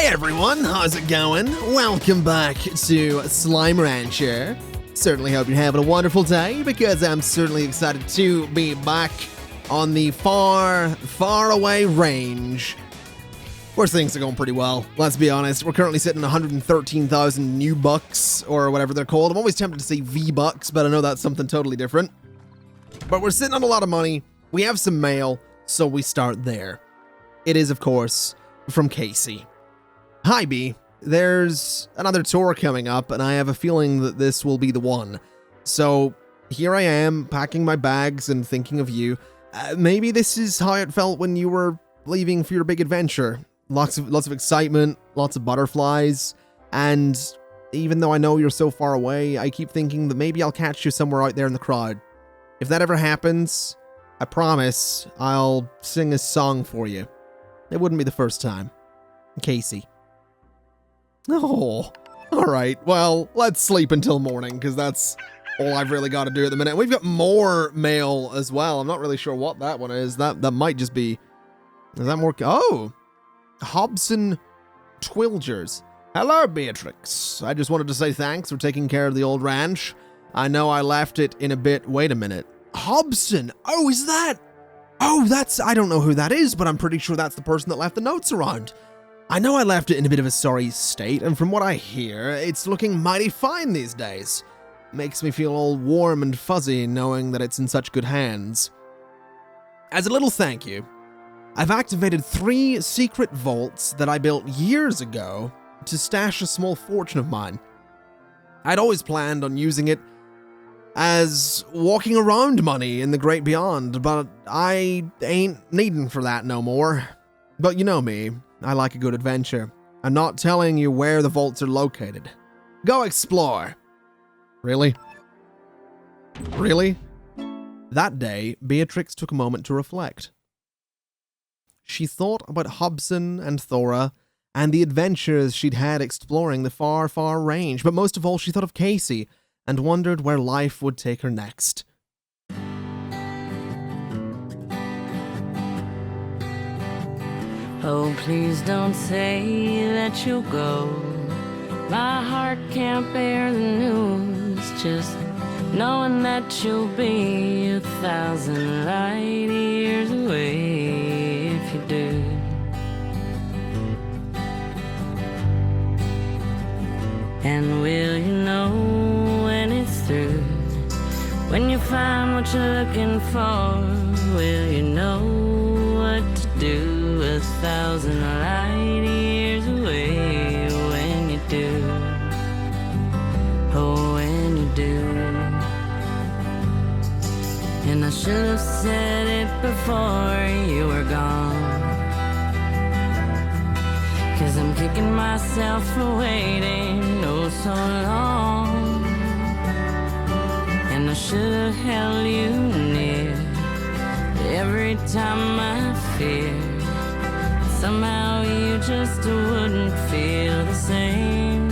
Hey everyone, how's it going? Welcome back to Slime Rancher. Certainly hope you're having a wonderful day because I'm certainly excited to be back on the far away range where things are going pretty well. Let's be honest, we're currently sitting 113,000 new bucks or whatever they're called. I'm always tempted to say V-bucks, but I know that's something totally different. But we're sitting on a lot of money. We have some mail, so we start there. It is, of course, from Casey. Hi, B. There's another tour coming up, and I have a feeling that this will be the one. So here I am, packing my bags and thinking of you. Maybe this is how it felt when you were leaving for your big adventure. Lots of excitement, lots of butterflies, and even though I know you're so far away, I keep thinking that maybe I'll catch you somewhere out there in the crowd. If that ever happens, I promise I'll sing a song for you. It wouldn't be the first time. Casey. Oh, all right. Well, let's sleep until morning because that's all I've really got to do at the minute. We've got more mail as well. I'm not really sure what that one is. That might just be... Is that more... Oh! Hobson Twilgers. Hello, Beatrix. I just wanted to say thanks for taking care of the old ranch. I know I left it in a bit. Wait a minute. Hobson! Oh, is that... Oh, that's... I don't know who that is, but I'm pretty sure that's the person that left the notes around. I know I left it in a bit of a sorry state, and from what I hear, it's looking mighty fine these days. Makes me feel all warm and fuzzy knowing that it's in such good hands. As a little thank you, I've activated 3 secret vaults that I built years ago to stash a small fortune of mine. I'd always planned on using it as walking around money in the great beyond, but I ain't needing for that no more. But you know me. I like a good adventure. I'm not telling you where the vaults are located. Go explore. Really? Really? That day, Beatrix took a moment to reflect. She thought about Hobson and Thora and the adventures she'd had exploring the far range, but most of all, she thought of Casey and wondered where life would take her next. Oh, please don't say that you'll go. My heart can't bear the news. Just knowing that you'll be 1,000 light years away if you do. And will you know when it's through? When you find what you're looking for, will you know what to do? 1,000 light years away when you do. Oh, when you do. And I should have said it before you were gone, 'cause I'm kicking myself for waiting oh so long. And I should have held you near every time I fear somehow you just wouldn't feel the same.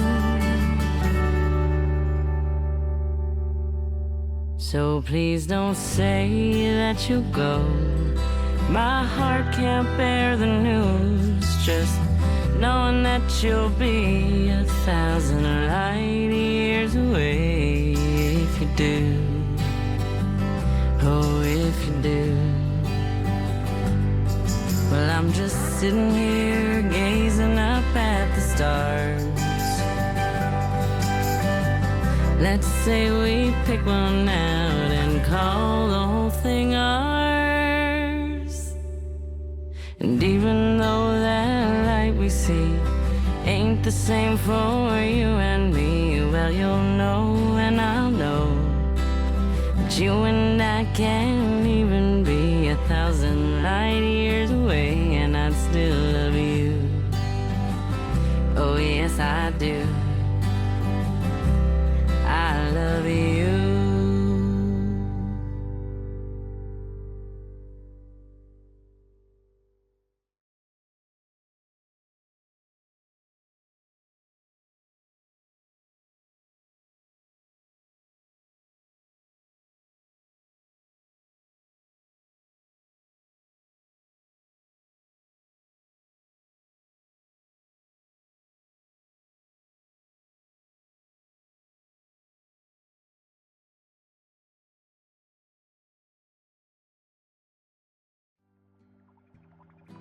So please don't say that you'll go. My heart can't bear the news. Just knowing that you'll be 1,000 light years away if you do. Oh, if you do. Well, I'm just sitting here gazing up at the stars. Let's say we pick one out and call the whole thing ours. And even though that light we see ain't the same for you and me, well, you'll know and I'll know that you and I can't even be 1,000 light years away, and I'd still love you. Oh yes, I do. I love you.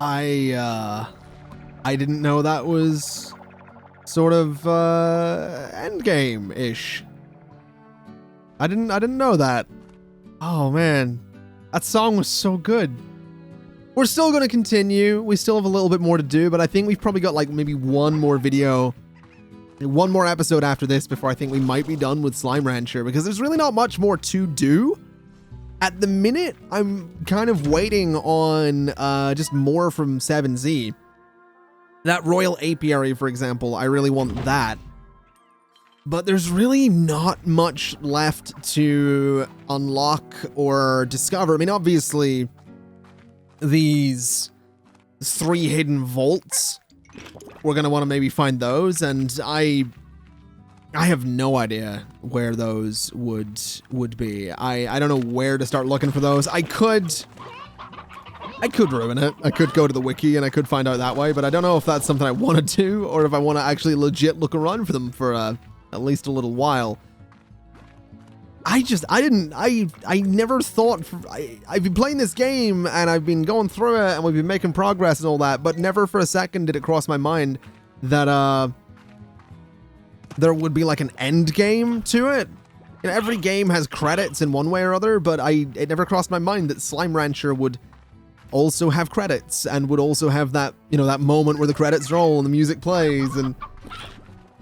I didn't know that was sort of endgame-ish. I didn't know that. Oh man, that song was so good. We're still going to continue. We still have a little bit more to do, but I think we've probably got like maybe one more video, one more episode after this before I think we might be done with Slime Rancher, because there's really not much more to do. At the minute, I'm kind of waiting on just more from 7Z. That Royal Apiary, for example, I really want that. But there's really not much left to unlock or discover. I mean, obviously, these 3 hidden vaults, we're going to want to maybe find those, and I have no idea where those would be. I don't know where to start looking for those. I could ruin it. I could go to the wiki and I could find out that way, but I don't know if that's something I want to do or if I want to actually legit look around for them for at least a little while. I never thought, I've been playing this game and I've been going through it and we've been making progress and all that, but never for a second did it cross my mind that there would be like an end game to it. You know, every game has credits in one way or other, but it never crossed my mind that Slime Rancher would also have credits and would also have that, you know, that moment where the credits roll and the music plays, and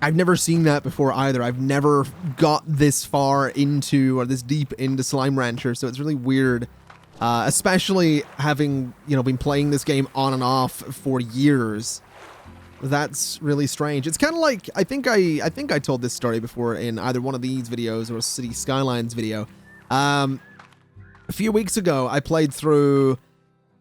I've never seen that before either. I've never got this far into or this deep into Slime Rancher, so it's really weird, especially having, you know, been playing this game on and off for years. That's really strange. It's kind of like, I think I told this story before in either one of these videos or a City Skylines video. A few weeks ago, I played through,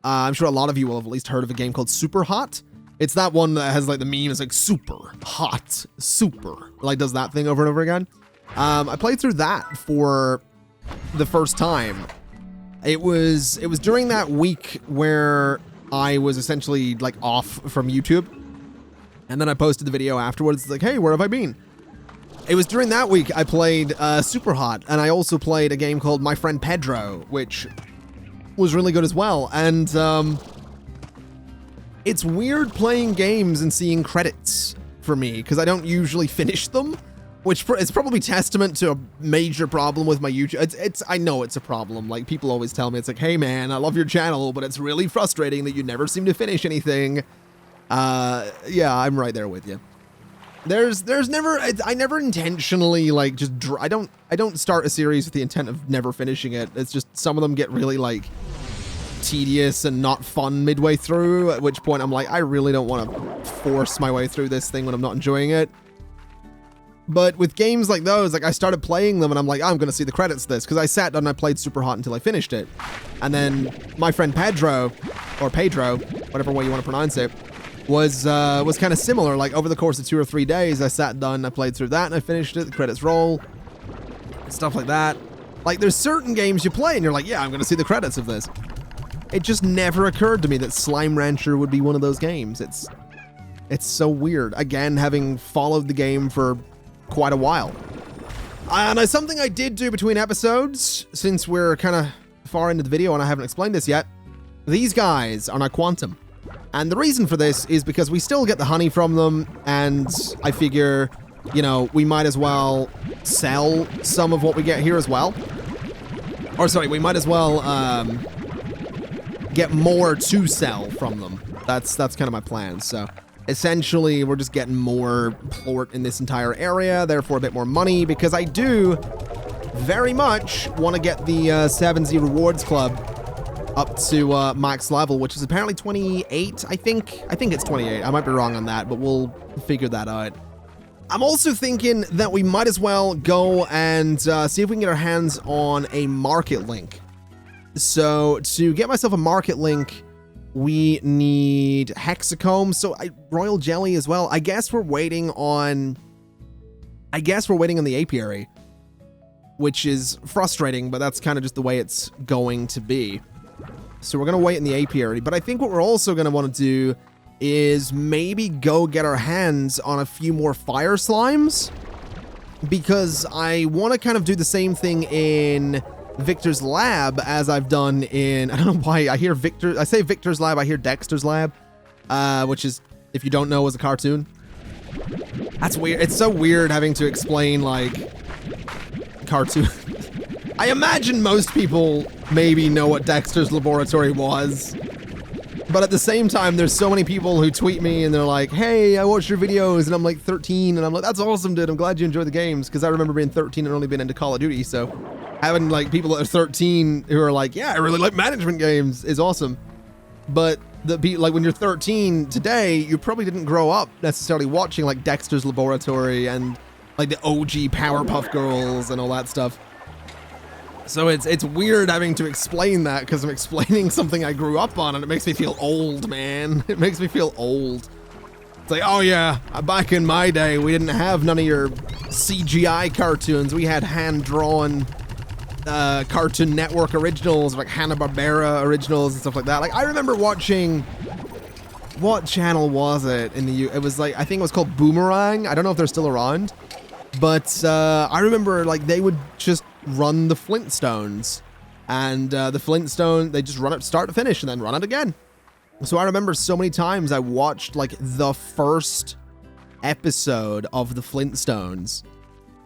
I'm sure a lot of you will have at least heard of a game called Super Hot. It's that one that has like the meme is like super hot, super, like does that thing over and over again. I played through that for the first time. It was during that week where I was essentially like off from YouTube. And then I posted the video afterwards. It's like, hey, where have I been? It was during that week I played Super Hot. And I also played a game called My Friend Pedro, which was really good as well. And it's weird playing games and seeing credits for me, because I don't usually finish them, which is probably testament to a major problem with my YouTube. I know it's a problem. Like, people always tell me, it's like, hey man, I love your channel, but it's really frustrating that you never seem to finish anything. Yeah, I'm right there with you. There's never, I never intentionally like just, I don't start a series with the intent of never finishing it. It's just some of them get really like tedious and not fun midway through, at which point I'm like, I really don't want to force my way through this thing when I'm not enjoying it. But with games like those, like I started playing them and I'm like, I'm going to see the credits of this, because I sat down and I played Super Hot until I finished it. And then My Friend Pedro, or Pedro, whatever way you want to pronounce it, was kind of similar. Like over the course of 2 or 3 days, I sat down, I played through that and I finished it, the credits roll, stuff like that. Like there's certain games you play and you're like, yeah, I'm going to see the credits of this. It just never occurred to me that Slime Rancher would be one of those games. It's so weird. Again, having followed the game for quite a while. And something I did do between episodes, since we're kind of far into the video and I haven't explained this yet, these guys are now quantum. And the reason for this is because we still get the honey from them, and I figure, you know, we might as well sell some of what we get here as well. Or sorry, we might as well get more to sell from them. That's kind of my plan. So essentially, we're just getting more plort in this entire area, therefore a bit more money, because I do very much want to get the 7Z Rewards Club up to max level, which is apparently 28, I think. I think it's 28. I might be wrong on that, but we'll figure that out. I'm also thinking that we might as well go and see if we can get our hands on a market link. So to get myself a market link, we need hexacomb, so royal jelly as well. I guess we're waiting on the apiary, which is frustrating, but that's kind of just the way it's going to be. So we're going to wait in the apiary, but I think what we're also going to want to do is maybe go get our hands on a few more fire slimes, because I want to kind of do the same thing in Victor's Lab as I've done in, I don't know why I say Victor's Lab, I hear Dexter's Lab, which is, if you don't know, was a cartoon. That's weird. It's so weird having to explain like cartoon. I imagine most people maybe know what Dexter's Laboratory was. But at the same time, there's so many people who tweet me and they're like, hey, I watched your videos and I'm like 13. And I'm like, that's awesome, dude. I'm glad you enjoy the games. Because I remember being 13 and only been into Call of Duty. So having like people that are 13 who are like, yeah, I really like management games is awesome. But like when you're 13 today, you probably didn't grow up necessarily watching like Dexter's Laboratory and like the OG Powerpuff Girls and all that stuff. So it's weird having to explain that because I'm explaining something I grew up on and it makes me feel old, man. It makes me feel old. It's like, oh yeah, back in my day, we didn't have none of your CGI cartoons. We had hand-drawn Cartoon Network originals, like Hanna-Barbera originals and stuff like that. Like, I remember watching, what channel was it in the it was like, I think it was called Boomerang. I don't know if they're still around. But I remember like they would just run the Flintstones, and the Flintstone, they just run it start to finish and then run it again. So I remember so many times I watched like the first episode of the Flintstones,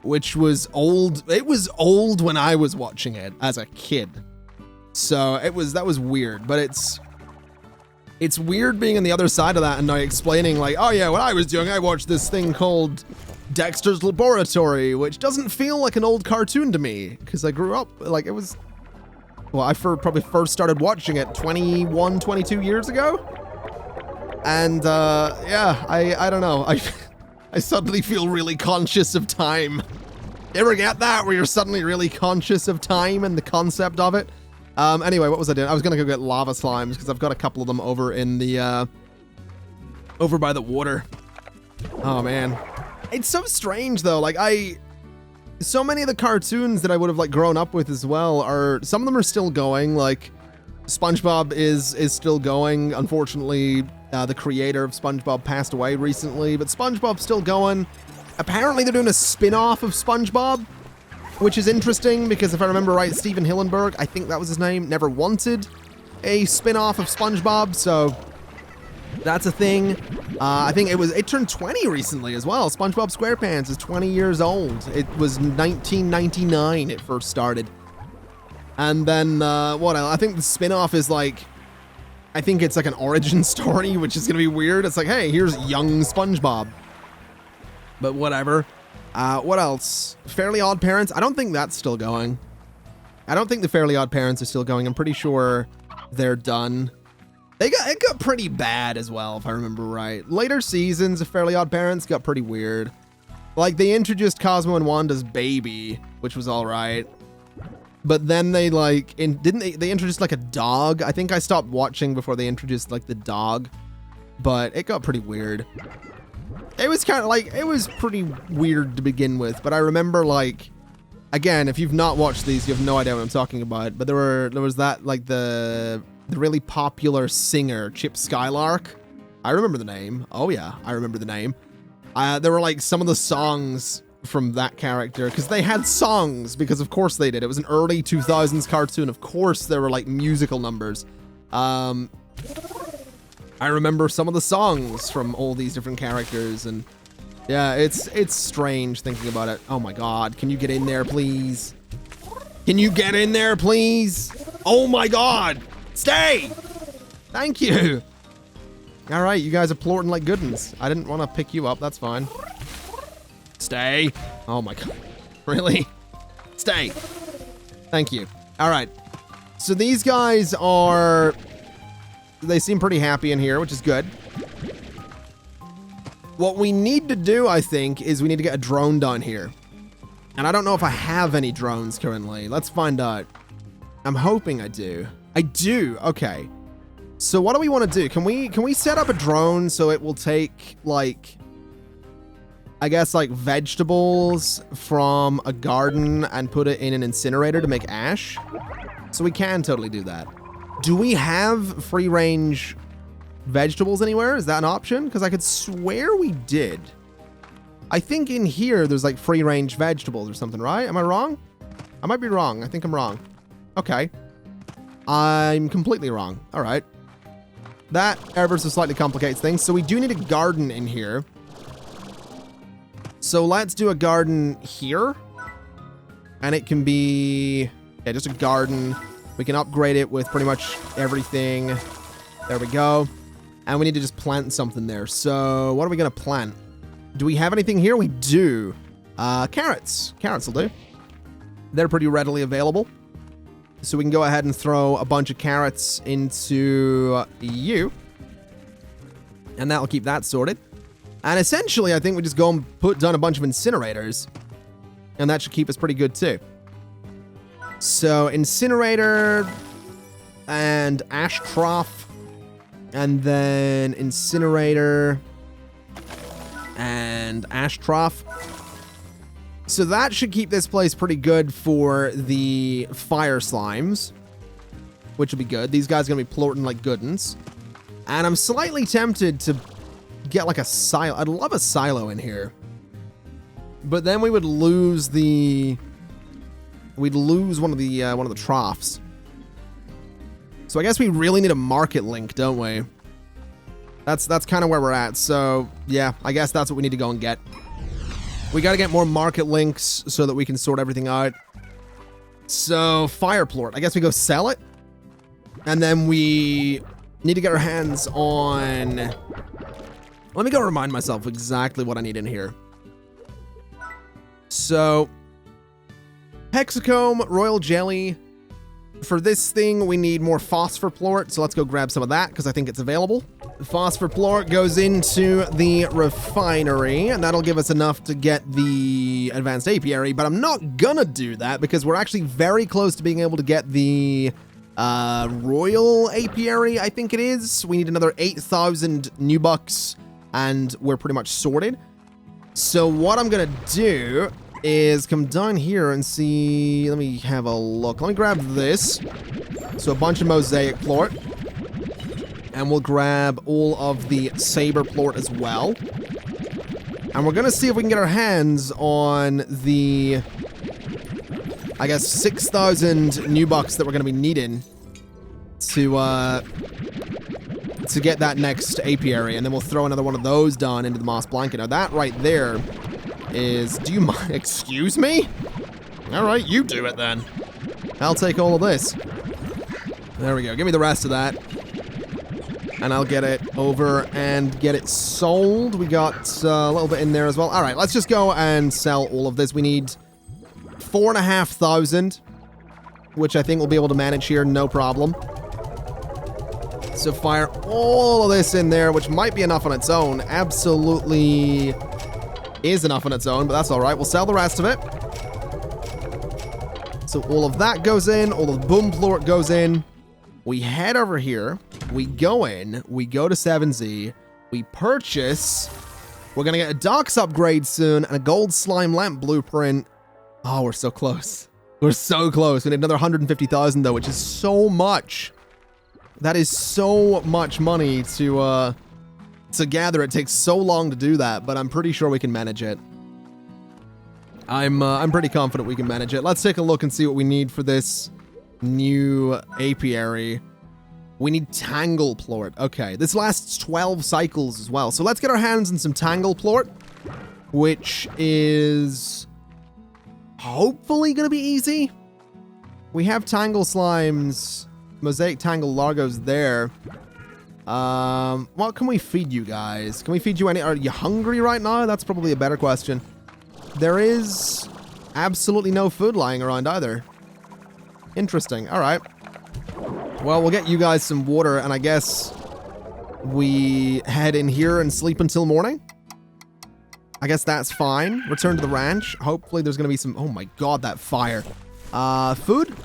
which was old. It was old when I was watching it as a kid. So that was weird, but it's weird being on the other side of that and now explaining like, oh yeah, when I was young, I watched this thing called Dexter's Laboratory, which doesn't feel like an old cartoon to me because I grew up like it was, well, I probably first started watching it 21, 22 years ago. And yeah, I don't know. I suddenly feel really conscious of time. You ever get that where you're suddenly really conscious of time and the concept of it? Anyway, what was I doing? I was gonna go get lava slimes because I've got a couple of them over in the over by the water. Oh man. It's so strange though, like so many of the cartoons that I would have like grown up with as well some of them are still going, like SpongeBob is still going. Unfortunately, the creator of SpongeBob passed away recently, but SpongeBob's still going. Apparently they're doing a spin-off of SpongeBob, which is interesting because if I remember right, Steven Hillenburg, I think that was his name, never wanted a spin-off of SpongeBob, so that's a thing. I think it turned 20 recently as well. SpongeBob SquarePants is 20 years old. It was 1999 it first started. And then, what else? I think the spin-off is like, I think it's like an origin story, which is gonna be weird. It's like, hey, here's young SpongeBob. But whatever. What else? Fairly Odd Parents? I don't think that's still going. I don't think the Fairly Odd Parents are still going. I'm pretty sure they're done. It got pretty bad as well, if I remember right. Later seasons of Fairly Odd Parents got pretty weird. Like, they introduced Cosmo and Wanda's baby, which was all right. But then they, like, they introduced, like, a dog? I think I stopped watching before they introduced, like, the dog. But it got pretty weird. It was kind of, like, it was pretty weird to begin with. But I remember, like, again, if you've not watched these, you have no idea what I'm talking about. But there was that, like, the really popular singer, Chip Skylark. I remember the name. Oh yeah, I remember the name. There were like some of the songs from that character, because they had songs, because of course they did. It was an early 2000s cartoon. Of course there were like musical numbers. I remember some of the songs from all these different characters, and yeah, it's strange thinking about it. Oh my God, can you get in there, please? Can you get in there, please? Oh my God. Stay! Thank you! Alright, you guys are plorting like good uns. I didn't want to pick you up, that's fine. Stay! Oh my God. Really? Stay! Thank you. Alright. So these guys are... They seem pretty happy in here, which is good. What we need to do, I think, is we need to get a drone down here. And I don't know if I have any drones currently. Let's find out. I'm hoping I do. I do. Okay. So what do we want to do? Can we set up a drone so it will take like, I guess like vegetables from a garden and put it in an incinerator to make ash? So we can totally do that. Do we have free range vegetables anywhere? Is that an option? Because I could swear we did. I think in here there's like free range vegetables or something, right? Am I wrong? I might be wrong. I think I'm wrong. Okay. I'm completely wrong. All right. That ever so slightly complicates things. So we do need a garden in here. So let's do a garden here. And it can be, yeah, just a garden. We can upgrade it with pretty much everything. There we go. And we need to just plant something there. So what are we going to plant? Do we have anything here? We do. Carrots. Carrots will do. They're pretty readily available. So we can go ahead and throw a bunch of carrots into you. And that'll keep that sorted. And essentially, I think we just go and put down a bunch of incinerators. And that should keep us pretty good too. So incinerator and ash trough. And then incinerator and ash trough. So that should keep this place pretty good for the fire slimes, which will be good. These guys are going to be plorting like good uns. And I'm slightly tempted to get like a silo. I'd love a silo in here. But then we would lose the... We'd lose one of the troughs. So I guess we really need a market link, don't we? That's kind of where we're at. So yeah, I guess that's what we need to go and get. We got to get more market links so that we can sort everything out. So fire plort, I guess we go sell it. And then we need to get our hands on... Let me go remind myself exactly what I need in here. So hexacomb, royal jelly. For this thing, we need more phosphor plort, so let's go grab some of that because I think it's available. The phosphor plort goes into the refinery, and that'll give us enough to get the advanced apiary, but I'm not gonna do that because we're actually very close to being able to get the royal apiary, I think it is. We need another 8,000 new bucks, and we're pretty much sorted. So what I'm gonna do is come down here and see... Let me have a look. Let me grab this. So a bunch of mosaic plort. And we'll grab all of the saber plort as well. And we're going to see if we can get our hands on the... I guess 6,000 new bucks that we're going to be needing to get that next apiary. And then we'll throw another one of those down into the moss blanket. Now that right there... is... Do you mind? Excuse me? Alright, you do it then. I'll take all of this. There we go. Give me the rest of that. And I'll get it over and get it sold. We got a little bit in there as well. Alright, let's just go and sell all of this. We need 4,500, which I think we'll be able to manage here, no problem. So fire all of this in there, which might be enough on its own. Absolutely... is enough on its own, but that's all right. We'll sell the rest of it. So all of that goes in. All of the boom plort goes in. We head over here. We go in. We go to 7Z. We purchase. We're going to get a docks upgrade soon and a gold slime lamp blueprint. Oh, we're so close. We're so close. We need another 150,000 though, which is so much. That is so much money to gather. It takes so long to do that, but I'm pretty sure we can manage it. I'm pretty confident we can manage it. Let's take a look and see what we need for this new apiary. We need tangle plort. Okay, this lasts 12 cycles as well. So let's get our hands on some tangle plort, which is hopefully going to be easy. We have tangle slimes, mosaic tangle largos there. What can we feed you guys? Can we feed you any? Are you hungry right now? That's probably a better question. There is absolutely no food lying around either. Interesting. All right. Well, we'll get you guys some water, and I guess we head in here and sleep until morning. I guess that's fine. Return to the ranch. Hopefully there's going to be some... Oh my god, that fire. Food?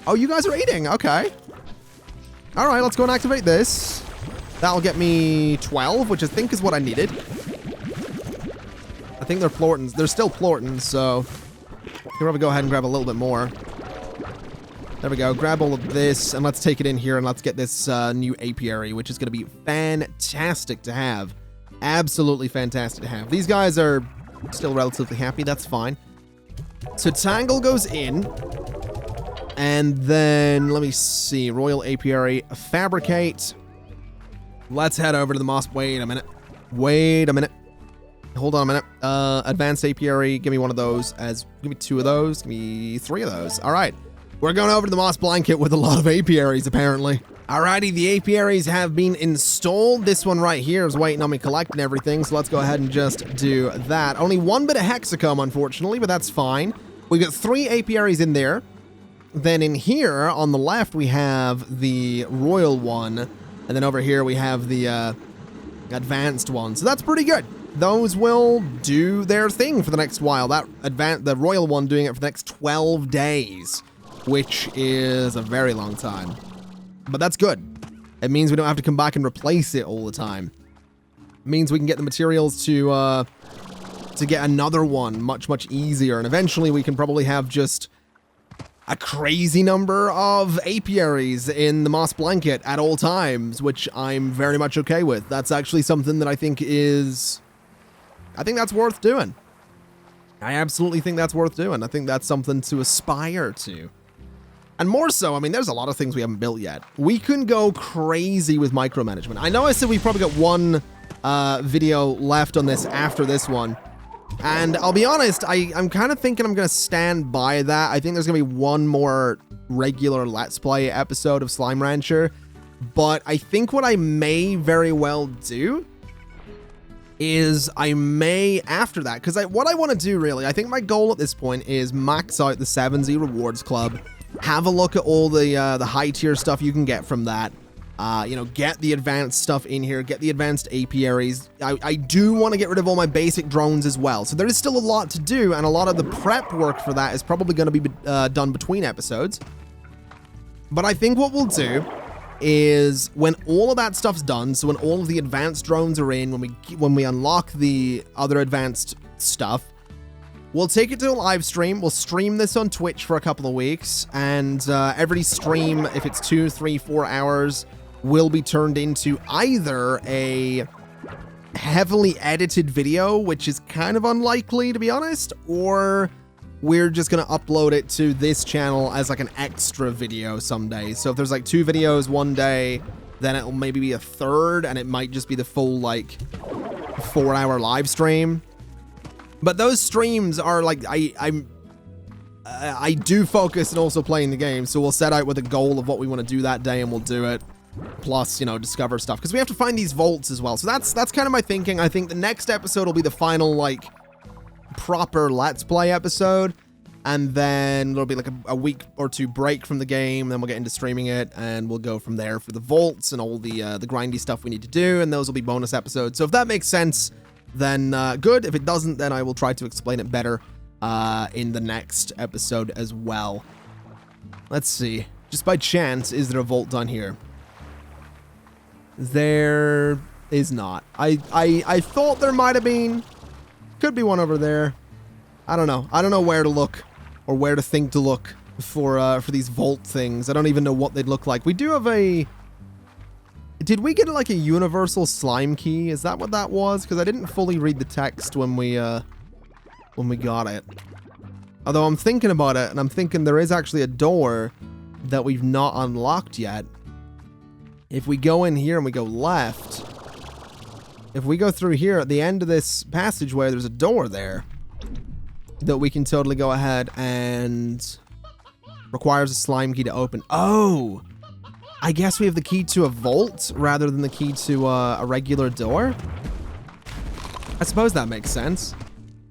Oh, you guys are eating. Okay. All right, let's go and activate this. That'll get me 12, which I think is what I needed. I think they're plortons. They're still plortons, so... I'll probably go ahead and grab a little bit more. There we go. Grab all of this, and let's take it in here, and let's get this new apiary, which is going to be fantastic to have. Absolutely fantastic to have. These guys are still relatively happy. That's fine. So Tangle goes in. And then, let me see, Royal Apiary, fabricate. Let's head over to the moss. Wait a minute. Hold on a minute. Advanced apiary, give me one of those. Give me 2 of those. Give me 3 of those. All right. We're going over to the moss blanket with a lot of apiaries, apparently. Alrighty, the apiaries have been installed. This one right here is waiting on me collecting everything, so let's go ahead and just do that. Only 1 bit of hexacomb, unfortunately, but that's fine. We got 3 apiaries in there. Then in here, on the left, we have the royal one. And then over here, we have the advanced one. So that's pretty good. Those will do their thing for the next while. The royal one doing it for the next 12 days, which is a very long time. But that's good. It means we don't have to come back and replace it all the time. It means we can get the materials to get another one much, much easier. And eventually we can probably have just a crazy number of apiaries in the moss blanket at all times, which I'm very much okay with. That's actually something that I think that's worth doing. I absolutely think that's worth doing. I think that's something to aspire to. And more so, I mean, there's a lot of things we haven't built yet. We can go crazy with micromanagement. I know I said we've probably got 1 video left on this after this one. And I'll be honest, I'm kind of thinking I'm going to stand by that. I think there's going to be 1 more regular Let's Play episode of Slime Rancher. But I think what I may very well do is I may, after that, because what I want to do really, I think my goal at this point is max out the 7Z Rewards Club, have a look at all the high tier stuff you can get from that. You know, get the advanced stuff in here, get the advanced apiaries. I do want to get rid of all my basic drones as well. So there is still a lot to do, and a lot of the prep work for that is probably going to be done between episodes. But I think what we'll do is when all of that stuff's done, so when all of the advanced drones are in, when we unlock the other advanced stuff, we'll take it to a live stream. We'll stream this on Twitch for a couple of weeks, and every stream, if it's 2, 3, 4 hours, will be turned into either a heavily edited video, which is kind of unlikely to be honest, or we're just going to upload it to this channel as like an extra video some days. So if there's like 2 videos one day, then it'll maybe be a third, and it might just be the full like 4-hour live stream. But those streams are like, I do focus and also playing the game, so we'll set out with a goal of what we want to do that day, and we'll do it. Plus, you know, discover stuff, because we have to find these vaults as well. So that's kind of my thinking. I think the next episode will be the final like proper Let's Play episode, and then there'll be like a week or 2 break from the game. Then we'll get into streaming it, and we'll go from there for the vaults and all the grindy stuff we need to do, and those will be bonus episodes. So if that makes sense, then good. If it doesn't, then I will try to explain it better in the next episode as well. Let's see. Just by chance, is there a vault done here? There is not. I thought there might have been. Could be one over there. I don't know. I don't know where to look or where to think to look for these vault things. I don't even know what they'd look like. We do have a... Did we get like a universal slime key? Is that what that was? Because I didn't fully read the text when we got it. Although I'm thinking about it, and I'm thinking there is actually a door that we've not unlocked yet. If we go in here and we go left, if we go through here at the end of this passageway, there's a door there that we can totally go ahead and requires a slime key to open. Oh, I guess we have the key to a vault rather than the key to a regular door. I suppose that makes sense.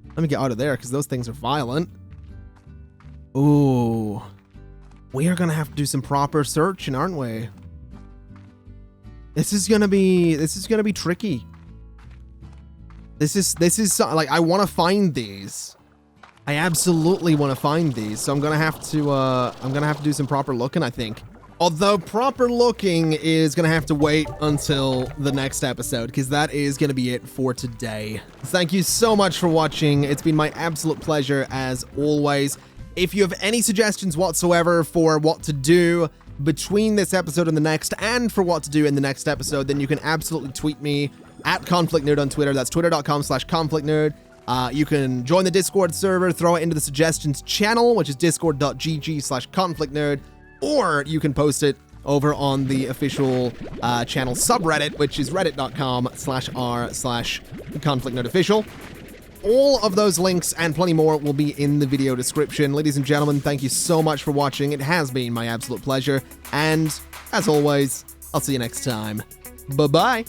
Let me get out of there because those things are violent. Ooh, we are gonna have to do some proper searching, aren't we? This is gonna be tricky. This is like, I want to find these. I absolutely want to find these. So I'm gonna have to do some proper looking, I think. Although proper looking is gonna have to wait until the next episode, because that is gonna be it for today. Thank you so much for watching. It's been my absolute pleasure as always. If you have any suggestions whatsoever for what to do between this episode and the next, and for what to do in the next episode, then you can absolutely tweet me at ConflictNerd on Twitter. That's twitter.com/ConflictNerd. You can join the Discord server, throw it into the suggestions channel, which is discord.gg/ConflictNerd, or you can post it over on the official channel subreddit, which is reddit.com/r/ConflictNerdOfficial. All of those links and plenty more will be in the video description. Ladies and gentlemen, thank you so much for watching. It has been my absolute pleasure. And as always, I'll see you next time. Bye-bye.